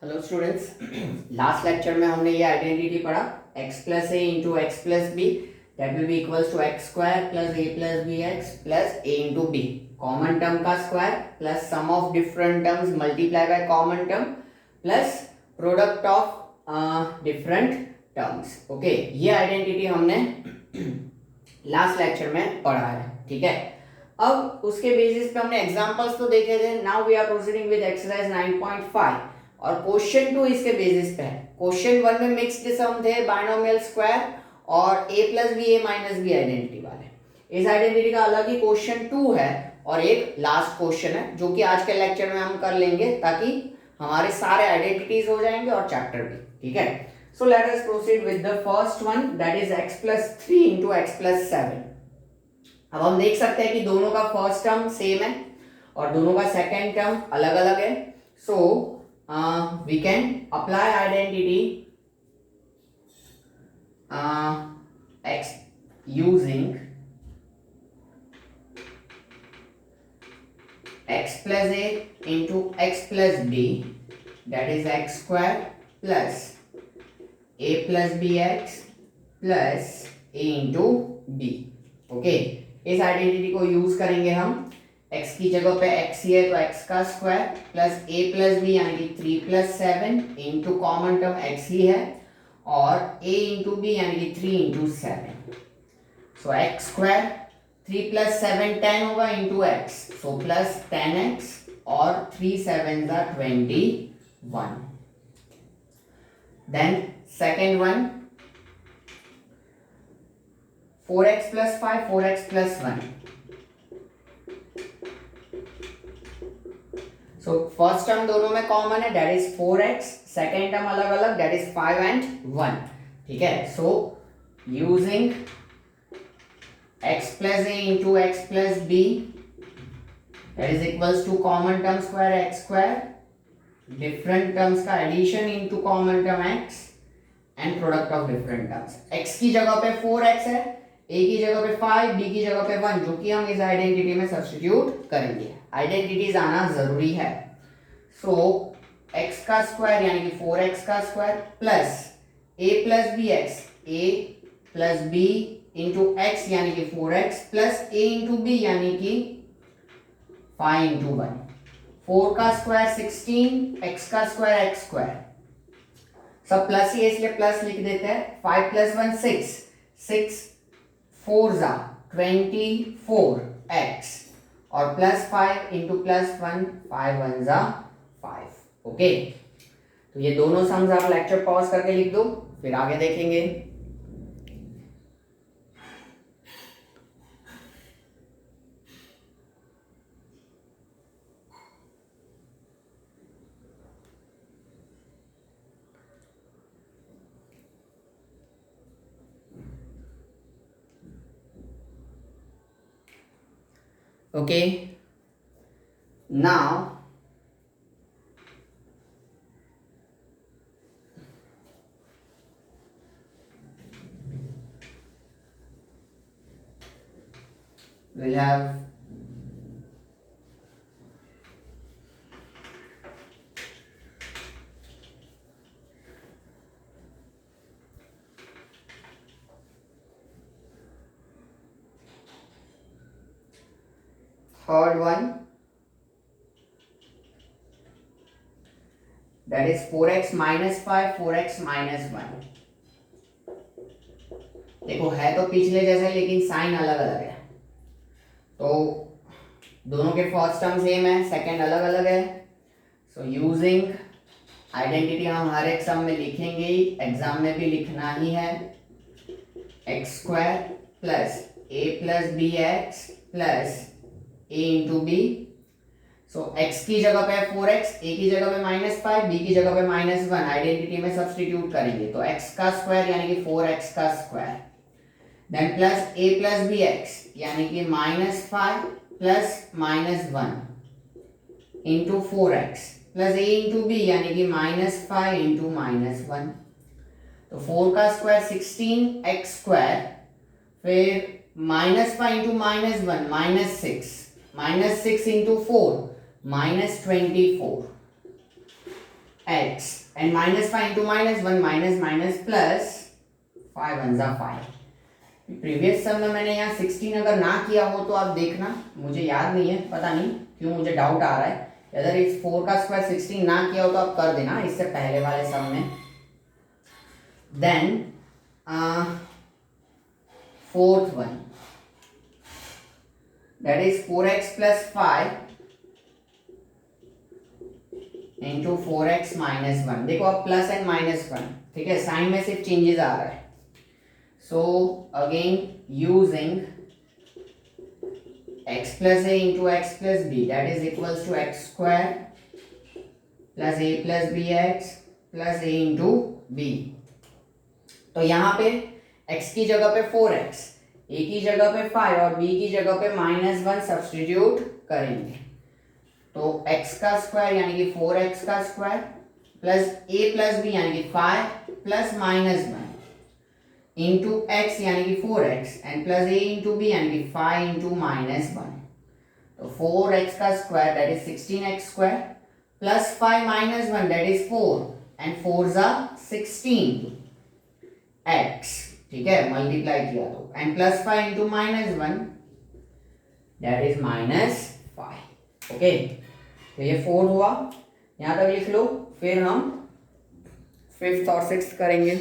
Hello students, last lecture में हमने ये आइडेंटिटी पढ़ा x plus A into x plus B that will be equals to x square plus A plus B x plus A into b. Common term का square plus sum of different terms multiply by common term plus product of different terms. Okay, ये identity हमने last lecture में पढ़ा है। ठीक है, अब उसके बेसिस पे हमने एग्जांपल्स तो देखे थे। Now we are proceeding with exercise 9.5 और क्वेश्चन 2 इसके बेसिस पे है। क्वेश्चन 1 में मिक्स्ड सम थे, बाइनोमियल स्क्वायर और a plus B A minus B identity वाले। इस आइडेंटिटी का अलग ही क्वेश्चन 2 है और एक लास्ट क्वेश्चन है जो कि आज के लेक्चर में हम कर लेंगे ताकि हमारे सारे आइडेंटिटीज हो जाएंगे और चैप्टर भी। ठीक है, so let us proceed with the first one that is x plus 3 into x plus 7। अब हम देख सकते हैं कि दोनों का फर्स्ट टर्म सेम है और दोनों का सेकेंड टर्म अलग अलग है। सो we can apply identity x using x plus a into x plus b that is x square plus a plus bx plus a into b। Okay, इस identity को use करेंगे हम। x की जगह पे x ही है तो x का square plus a plus B यानी कि 3 plus 7 into common term x ही है और a इंटू बी यानी कि 3 into 7। So x square 3 plus 7 10 होगा into x, so plus 10x और 3 7 21। Then second one 4x plus 5 4x plus 1। So first term दोनों में कॉमन है that is 4x, second term अलग अलग दैट इज 5 एंड 1। ठीक है, so using x plus a into x plus B that is equals to common term square x square, different terms का addition into common term x and product of different terms. x की जगह पे 4x है, a की जगह पे 5, b की जगह पे 1 जो कि हम इस आइडेंटिटी में सब्स्टिट्यूट करेंगे। आइडेंटिटीज आना जरूरी है। सो x का स्क्वायर यानी कि 4x का square plus a plus B X, a plus b into X यानी कि 4x plus a into b यानी कि 5 इंटू 1। 4 का स्क्वायर 16, x का स्क्वायर x स्क्वायर, सब प्लस ही है इसलिए प्लस लिख देते हैं। 5 प्लस 1 6, 6 4 जा 24x और प्लस 5 इंटू प्लस 1 5 1 जा 5। ओके, तो ये दोनों सम्स आप लेक्चर पॉज करके लिख दो, फिर आगे देखेंगे। Okay, now we'll have third one that is 4x minus 5 4x minus 1। देखो है तो पिछले जैसे लेकिन साइन अलग अलग है, तो दोनों के फर्स्ट टर्म सेम है, सेकंड अलग अलग है। सो यूजिंग आइडेंटिटी हम हर एक सम में लिखेंगे ही, एग्जाम में भी लिखना ही है। X square plus A plus B x plus a into B. So x की जगह पे 4x, a की जगह पे -5, b की जगह पे -1 आइडेंटिटी में सब्स्टिट्यूट करेंगे तो x का स्क्वायर यानी कि 4x का square, then plus a plus B X यानी कि -5 plus -1 into 4x plus a into B यानी कि -5 इंटू -1। तो 4 का स्क्वायर 16x स्क्वायर, फिर -5 into -1 -6 -6 into 4 -24, x and -5 into -1 minus plus 5 1 जा 5। प्रीवियस सम में मैंने यहाँ 16 अगर ना किया हो तो आप देखना, मुझे याद नहीं है, पता नहीं क्यों मुझे डाउट आ रहा है। अगर इस 4 का स्क्वायर 16 ना किया हो तो आप कर देना इससे पहले वाले सम में। Then fourth one, that is 4x plus 5 into 4x minus 1। देखो अब प्लस एंड माइनस 1, ठीक है, साइन में सिर्फ चेंजेस आ रहा है। So again using x plus a into x plus b, that is equals to x square plus a plus bx plus a into b। तो यहाँ पे x की जगह पे 4x, a की जगह पे 5 और b की जगह पे -1 सब्स्टिट्यूट करेंगे। तो x का स्क्वायर यानी कि 4x का square plus a plus b यानी कि 5 प्लस -1 इंटू x यानी कि 4x and plus a into b यानी कि 5 इंटू -1। तो 4x का square that is 16x square plus 5 -1 that is 4 and 4 जा 16 x, ठीक है, मल्टीप्लाई किया तो, and plus 5 into -1 that is -5। Okay, तो ये 4 हुआ, यहां तक लिख लो। फिर हम 5th और 6th करेंगे।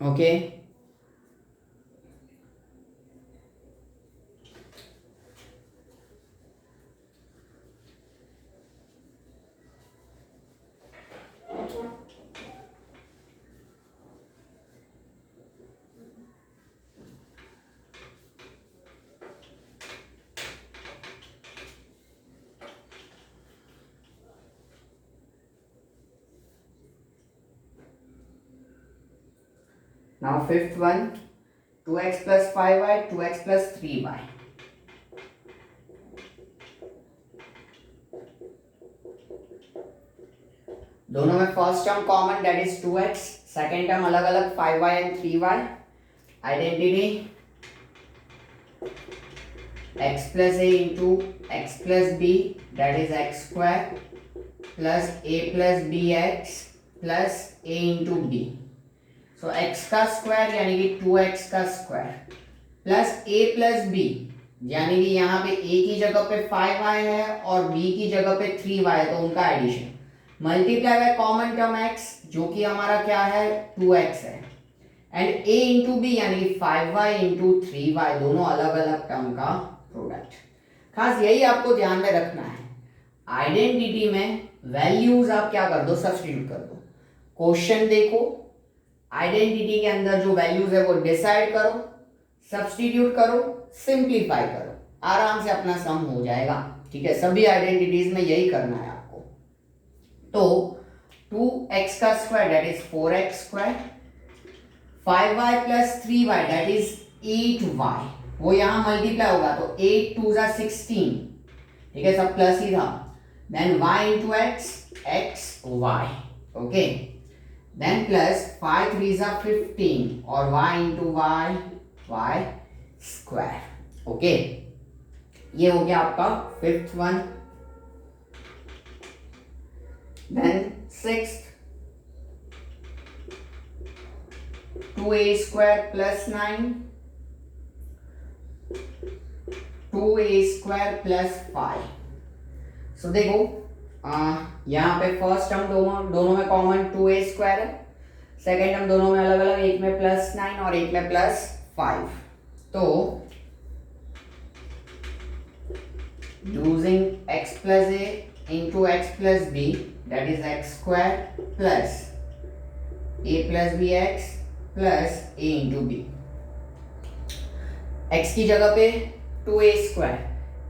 Okay. Now 5th one, 2x plus 5y, 2x plus 3y। दोनों में first term common that is 2x, second term अलग अलग 5y and 3y। Identity x plus a into x plus b that is x square plus a plus bx plus a into b। So x का square यानी कि 2x का square plus a plus b यानी कि यहाँ पे a की जगह पे 5y है और b की जगह पे 3y है, तो उनका addition multiply by common term x जो कि हमारा क्या है 2x है, एंड a इंटू बी यानी कि 5y इंटू 3y, दोनों अलग अलग टर्म का प्रोडक्ट। खास यही आपको ध्यान में रखना है, आइडेंटिटी में वैल्यूज आप क्या कर दो, सब्स्टिट्यूट कर दो। क्वेश्चन देखो, आइडेंटिटी के अंदर जो वैल्यूज है वो डिसाइड करो, सब्स्टिट्यूट करो, सिंप्लीफाई करो, आराम से अपना सम हो जाएगा। ठीक है, सभी आइडेंटिटीज में यही करना है आपको। तो 2x का square that is 4x square, 5y plus 3y that is 8y, वो यहां मल्टीप्लाई होगा तो 8 2 जा 16, ठीक है, सब प्लस ही था। Then y into X, X y, okay, then plus 5 3 जा 15 और y into y, y square. Okay, ये हो गया आपका 5th one. Then 6th, 2a square plus 9, 2a square plus 5। So देखो यहाँ पे फर्स्ट टर्म दोनों में कॉमन 2a स्क्वायर है, सेकेंड टर्म दोनों में अलग अलग, एक में प्लस 9 और एक में प्लस 5। तो using x plus a into x plus B that is X square plus a plus B x plus a into B. x की जगह पे 2a स्क्वायर,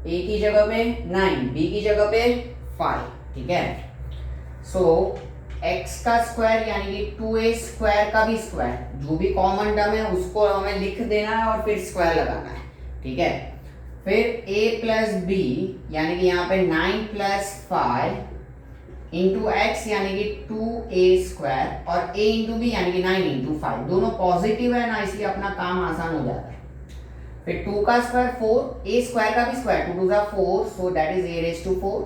a की जगह पे 9, b की जगह पे 5, ठीक है। सो एक्स का स्क्वायर यानी कि 2a स्क्वायर का भी स्क्वायर, जो भी कॉमन टर्म है उसको हमें लिख देना है और फिर स्क्वायर लगाना है, ठीक है। फिर a प्लस बी यानी कि यहाँ पे 9 प्लस 5 इंटू एक्स यानी कि 2a स्क्वायर और a इंटू बी यानी कि 9 इंटू 5, दोनों पॉजिटिव है ना, इसलिए अपना काम आसान हो जाता है। फिर 2 का स्क्वायर 4, a स्क्वायर का भी square 2 2 4, so that is a raise to 4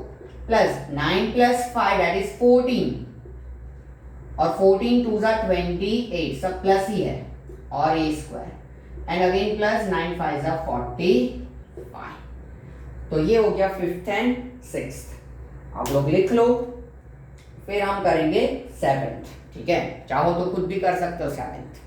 plus 9 plus 5 that is 14 और 14 2 28, सब प्लस ही है और a square and again plus 9 5 45। तो ये हो गया 5th एंड 6th, आप लोग लिख लो। फिर हम करेंगे 7th, ठीक है, चाहो तो खुद भी कर सकते हो 7th।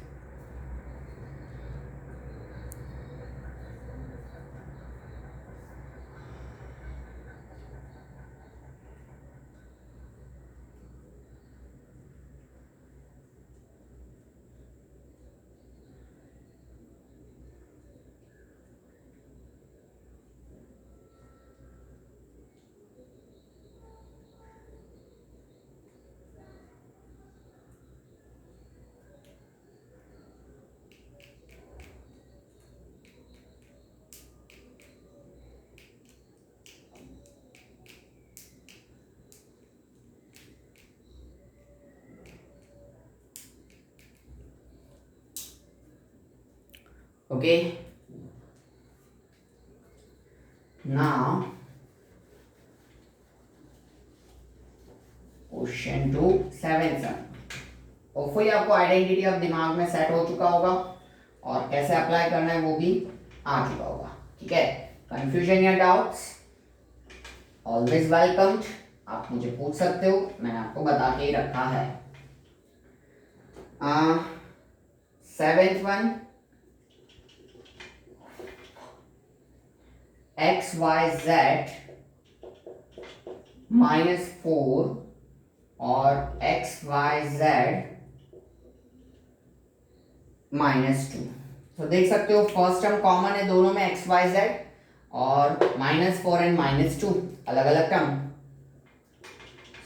Okay, now question 2 7th सम। होपफुली आपको आइडेंटिटी अब दिमाग में सेट हो चुका होगा और कैसे अप्लाई करना है वो भी आ चुका होगा, ठीक है। कंफ्यूजन या डाउट्स ऑलवेज वेलकम्ड, आप मुझे पूछ सकते हो, मैंने आपको बता के ही रखा है। 7th one, x Y Z -4 और एक्स वाई जेड -2। तो देख सकते हो फर्स्ट टर्म कॉमन है दोनों में, एक्स वाई जेड, और -4 एंड -2 अलग अलग term.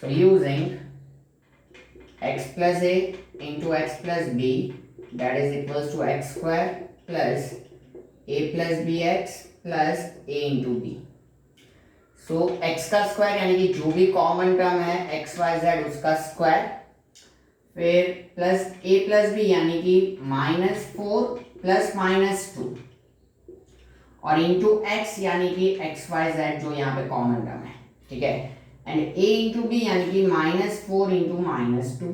So using x plus A into x plus B that is equals to x square plus A plus B x plus A into B. So x का square यानी कि जो भी common term है X Y Z उसका square, फिर plus a plus B यानी कि -4 प्लस -2 और इंटू x यानी कि एक्स वाई जेड जो यहाँ पे कॉमन टर्म है, ठीक है, एंड a इंटू बी यानी कि -4 इंटू -2।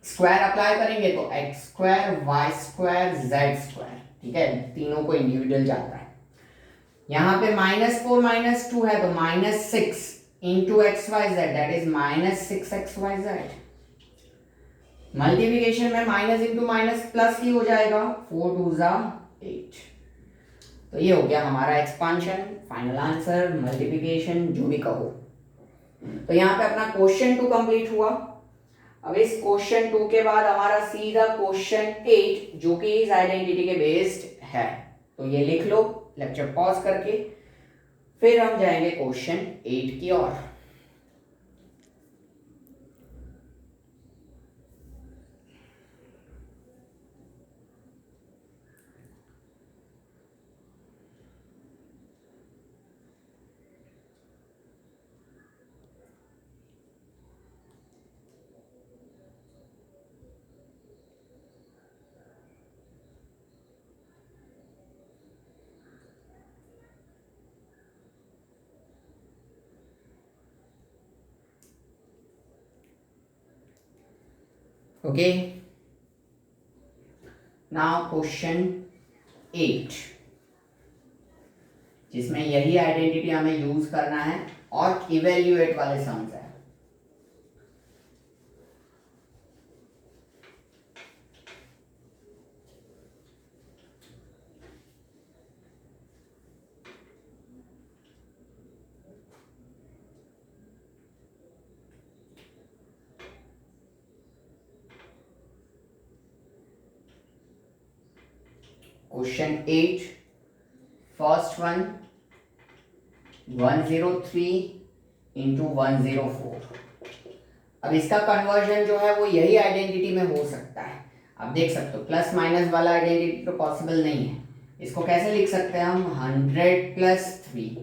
स्क्वायर अप्लाई करेंगे तो X square Y square Z square, ठीक है, तीनों को इंडिविजुअल जाता है। यहाँ पे -4 -2 है तो -6 into X Y Z that is -6 X Y Z. Multiplication में माइनस इंटू माइनस प्लस ही हो जाएगा, 4 2 8। तो ये हो गया हमारा एक्सपांशन, फाइनल आंसर, मल्टीप्लिकेशन, जो भी कहो। तो यहाँ पे अपना क्वेश्चन 2 कंप्लीट हुआ। अब इस क्वेश्चन 2 के बाद हमारा सीधा क्वेश्चन 8 जो कि इस आइडेंटिटी के बेस्ड है, तो ये लिख लो लेक्चर पॉज करके, फिर हम जाएंगे क्वेश्चन 8 की ओर। ओके, नाउ क्वेश्चन 8 जिसमें यही आइडेंटिटी हमें यूज करना है और इवेल्युएट वाले सम्स है। क्वेश्चन 8 फर्स्ट वन 103 इंटू 104, अब इसका कन्वर्जन जो है वो यही आइडेंटिटी में हो सकता है। आप देख सकते हो प्लस माइनस वाला आइडेंटिटी तो पॉसिबल नहीं है। इसको कैसे लिख सकते हैं हम, 100 प्लस 3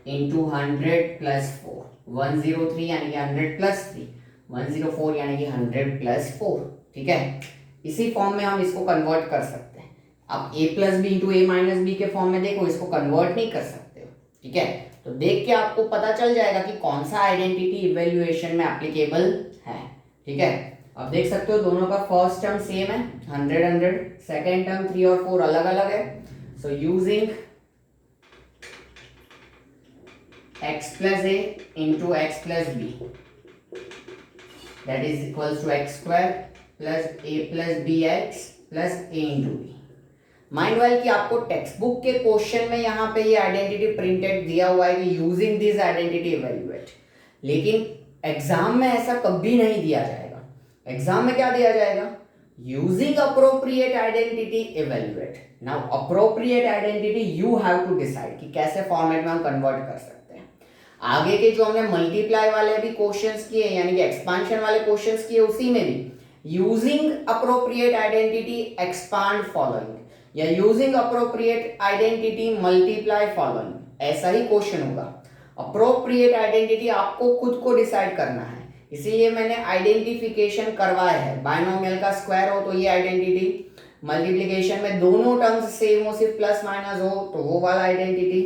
इंटू 100 प्लस 4, 103 यानी कि 100 प्लस 3, 104 यानी कि 100 प्लस 4। ठीक है, इसी फॉर्म में हम इसको कन्वर्ट कर सकते हैं। आप a plus B into A minus B के फॉर्म में देखो, इसको कन्वर्ट नहीं कर सकते हो। ठीक है, तो देख के आपको पता चल जाएगा कि कौन सा आइडेंटिटी इवैल्यूएशन में एप्लीकेबल है। ठीक है, अब देख सकते हो दोनों का फर्स्ट टर्म सेम है 100 100, सेकेंड टर्म 3 और 4 अलग अलग है। So using x plus a into x plus b that is equals to x square plus a plus bx plus a into b। Mind well कि आपको टेक्स्ट बुक के question में यहाँ पे ये आइडेंटिटी प्रिंटेड दिया हुआ है कि यूजिंग दिस आइडेंटिटी इवैल्यूएट, लेकिन एग्जाम में ऐसा कभी नहीं दिया जाएगा। एग्जाम में क्या दिया जाएगा, using appropriate identity evaluate. Now appropriate identity you have to decide कि कैसे फॉर्मेट में हम कन्वर्ट कर सकते हैं। आगे के जो हमने मल्टीप्लाई वाले भी क्वेश्चंस किए यानी कि एक्सपांशन वाले क्वेश्चंस किए, उसी में भी using appropriate identity expand following या using appropriate identity multiply following, ऐसा ही क्वेश्चन होगा। अप्रोप्रिएट आइडेंटिटी आपको खुद को डिसाइड करना है, इसीलिए मैंने आइडेंटिफिकेशन करवाया है। बाइनोमियल का स्क्वायर हो तो ये आइडेंटिटी, मल्टीप्लिकेशन में दोनों टर्म्स सेम हो सिर्फ प्लस माइनस हो तो वो वाला आइडेंटिटी,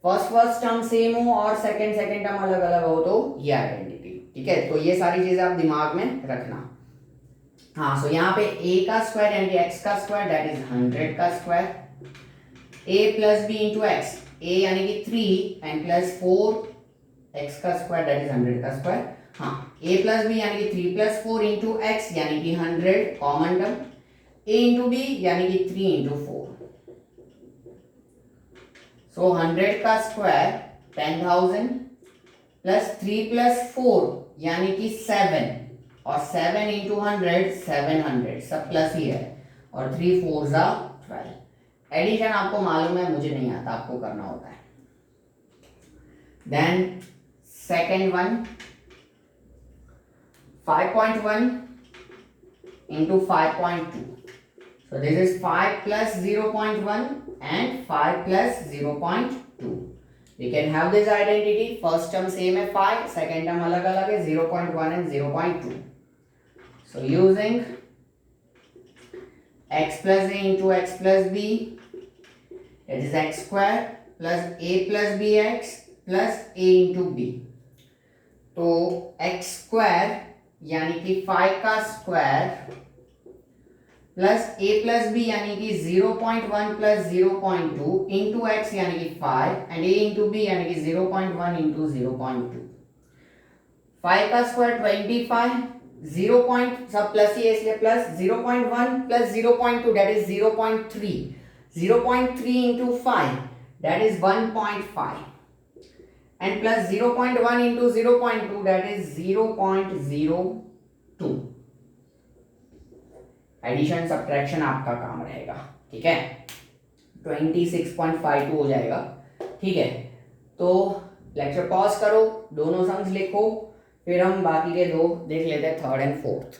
फर्स्ट टर्म सेम हो और सेकंड टर्म अलग अलग हो तो ये आइडेंटिटी। ठीक है, तो ये सारी चीजें आप दिमाग में रखना। हाँ, सो यहाँ पे a का स्क्वायर यानी कि x का स्क्वायर दैट इज 100 का square, a plus B into X, a यानी कि 3 एंड प्लस 4 x का स्क्वायर दैट इज 100 का स्क्वायर। हाँ, a प्लस बी यानी कि 3 प्लस 4 इंटू एक्स यानी कि 100 common term, a into B यानी कि 3 इंटू 4। सो 100 का स्क्वायर 10,000 प्लस 3 प्लस 4 यानी कि 7 और 7 इंटू 100 700, सब प्लस ही है, और 3 4 जा 12। एडिशन आपको मालूम है, मुझे नहीं आता, आपको करना होता है। Then second one 5.1 into 5.2, so this is 5 plus 0.1 and 5 plus 0.2। we can have this identity, first term same है 5, second term अलग अलग है 0.1 and 0.2। so using x plus a into x plus b, it is x square plus a plus bx plus a into b। तो x square यानी कि 5 का square plus a plus B यानी कि 0.1 plus 0.2 into X यानी कि 5 and a into B यानी कि 0.1 इंटू 0.2। 5 का स्क्वायर 25, 0. सब प्लस ही है इसलिए plus 0.1 plus 0.2 that is 0.3, 0.3 into 5 that is 1.5 and plus 0.1 into 0.2 that is 0.02। Addition subtraction आपका काम रहेगा। ठीक है, 26.52 हो जाएगा। ठीक है, तो लेक्चर पॉज करो, दोनों सम्स लिखो, फिर हम बाकी के दो देख लेते हैं, थर्ड एंड फोर्थ।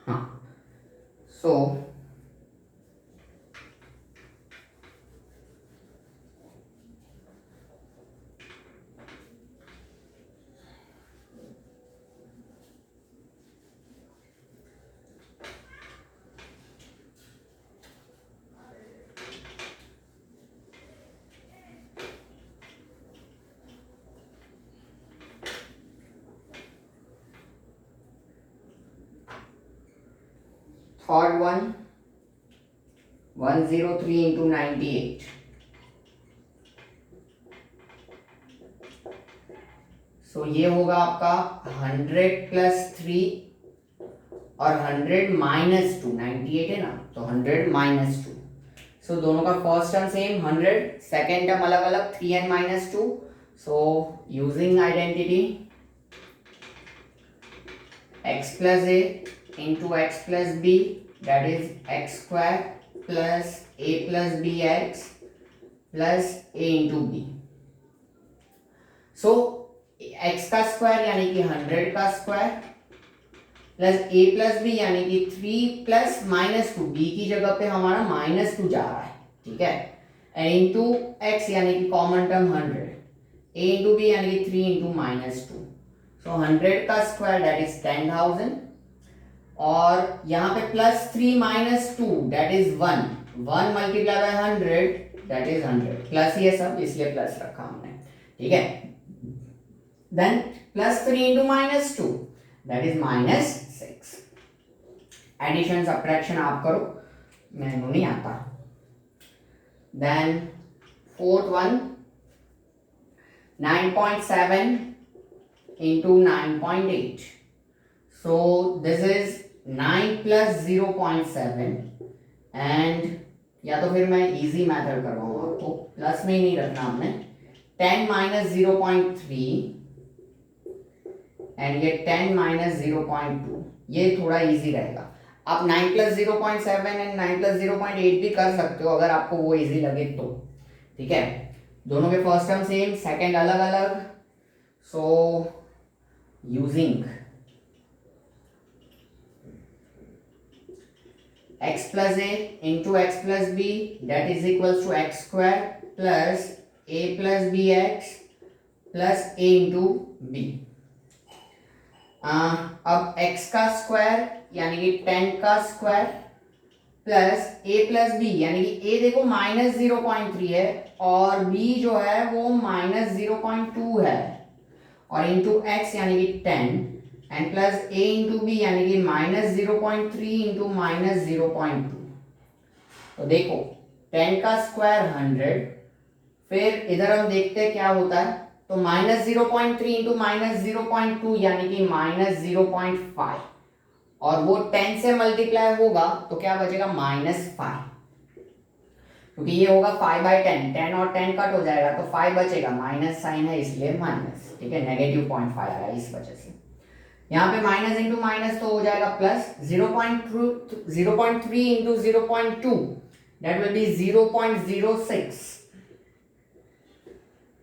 हाँ, सो third one 103 into 98। सो ये होगा आपका 100 प्लस 3 और 100 माइनस 2, 98 है ना, तो 100 माइनस 2। सो दोनों का first term same 100, second term अलग अलग 3 and minus 2। So using identity x plus a into x plus b that is X square plus A plus B x plus A into B. So X का square यानी कि 100 का square plus ए plus B यानी कि 3 plus -2, B की जगह पे हमारा -2 जा रहा है, ठीक है, एंड इंटू एक्स यानी कि कॉमन टर्म 100, ए इंटू बी यानी कि 3 इंटू -2। सो 100 का स्क्वायर दैट इज 10,000 और यहाँ पे +3 -2 that is 1 multiply by 100 that is 100, plus ये सब इसलिए प्लस रखा हमने, ठीक है। Then +3 into -2 that is -6। Addition subtraction आप करो, मेरे को नहीं आता। Then fourth one 9.7 into 9.8, so this is 9 plus 0.7 and या तो फिर मैं इजी मेथड करवाऊँ आपको, प्लस में ही नहीं रखना हमने, 10 minus 0.3 एंड ये 10 minus 0.2, ये थोड़ा इजी रहेगा। आप 9 plus 0.7 एंड 9 plus 0.8 भी कर सकते हो अगर आपको वो इजी लगे तो, ठीक है। दोनों के फर्स्ट टर्म सेम, सेकंड अलग अलग। सो using x plus a into x plus b that is equals to x square plus a plus bx plus a into b। अब x का स्क्वायर यानी कि 10 का square plus a plus B यानी कि a देखो -0.3 है और b जो है वो -0.2 है और इंटू x यानी कि 10 and plus a into B यानी कि -0.3 इंटू -0.2। तो देखो 10 का स्क्वायर 100, फिर इधर हम देखते हैं क्या होता है, तो -0.3 इंटू -0.2 यानी कि -0.5 और वो 10 से मल्टीप्लाई होगा तो क्या बचेगा -5, क्योंकि ये होगा 5/10, 10 और 10 कट हो जाएगा तो 5 बचेगा, माइनस साइन है इसलिए माइनस, ठीक है, -0.5 आया इस वजह से। यहाँ पे माइनस इंटू माइनस तो हो जाएगा plus, 0.3 into 0.2 that will B 0.06,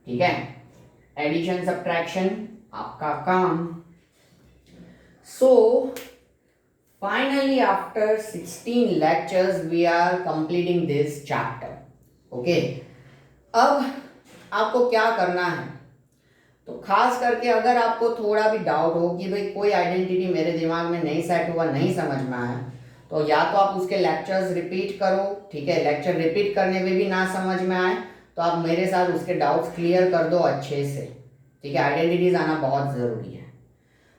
ठीक है। एडिशन सब्ट्रैक्शन आपका काम। सो finally after 16 lectures we are completing this chapter, okay। अब आपको क्या करना है, तो खास करके अगर आपको थोड़ा भी डाउट हो कि भाई कोई आइडेंटिटी मेरे दिमाग में नहीं सेट हुआ, नहीं समझ में आया, तो या तो आप उसके लेक्चर्स रिपीट करो, ठीक है। लेक्चर रिपीट करने में भी ना समझ में आए तो आप मेरे साथ उसके डाउट्स क्लियर कर दो अच्छे से, ठीक है। आइडेंटिटीज आना बहुत ज़रूरी है।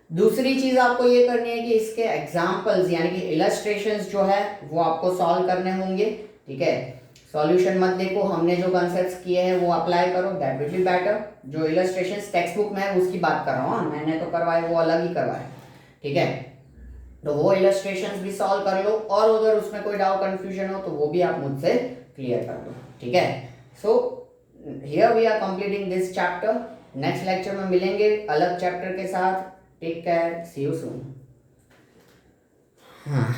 दूसरी चीज़ आपको ये करनी है कि इसके एग्जाम्पल्स यानी कि इलस्ट्रेशंस जो है वो आपको सॉल्व करने होंगे, ठीक है। सॉल्यूशन मत देखो, हमने जो कॉन्सेप्ट्स किए हैं वो अप्लाई करो, दैट विल बी बेटर। जो इलस्ट्रेशंस टेक्स्ट बुक में है उसकी बात कर रहा हूँ, मैंने तो करवाए वो अलग ही करवाए, ठीक है। तो वो इलस्ट्रेशंस भी सॉल्व कर लो और अगर उसमें कोई डाउट कन्फ्यूजन हो तो वो भी आप मुझसे क्लियर कर दो, ठीक है। So here we are completing this chapter. Next lecture में मिलेंगे अलग चैप्टर के साथ। Take care, see you soon. हाँ।